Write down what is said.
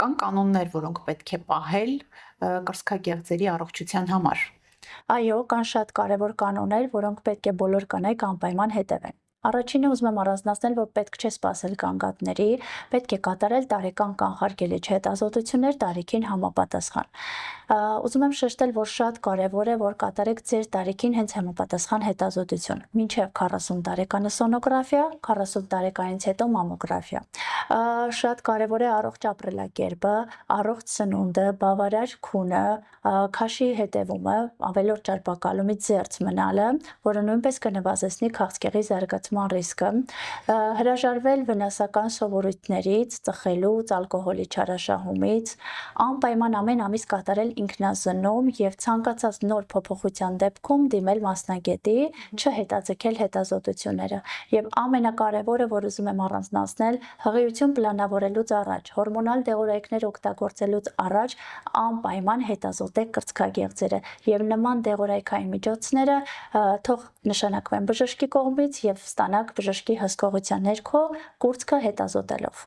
Կան կանոններ, որոնք պետք է պահել կրծքագեղձերի առողջության համար։ Այո, կան շատ կարևոր կանոններ, որոնք պետք է բոլոր կանայք անպայման հետևեն։ Առաջինը ուզում եմ առանձնացնել, որ պետք չէ սպասել գանգատների, պետք է կատարել տարեկան կանխարգելիչ հետազոտություններ տարիքին համապատասխան։ Ուզում եմ շեշտել, որ շատ կարևոր է, որ կատարեք ձեր տարիքին հենց համապատասխան հետազոտություն։ Մինչև 40 տարեկանը սոնոգրաֆիա, 40 տարեկանից հետո մամոգրաֆիա։ Շատ կարևոր է առողջ ապրելակերպը, առողջ սնունդը, բավարար քունը, քաշի հետևումը, ավելորդ ճարպակալումից զերծ մնալը, որը նույնպես կնվազեցնի քաղցկեղի զարգացման ռիսկը, հրաժարվել վնասական սովորույթներից, ծխելուց, ալկոհոլի չարաշահումից, անպայման ամեն ամիս կատարել ինքնազննում եւ ցանկացած նոր փոփոխության դեպքում դիմել մասնագետի, չհետաձգել հետազոտությունները։ Եվ ամենակարևորը, որ ուզում եմ առանձնացնել, հղիություն պլանավորելուց առաջ, հորմոնալ դեղորայքներ օգտագործելուց առաջ անպայման հետազոտեք կրծքագեղձերը եւ նման դեղորայքային միջոցները թող նշանակվեն բժշկի կողմից եւ ստանաք բժշկի հսկողության ներքո կուրծքը հետազոտելով։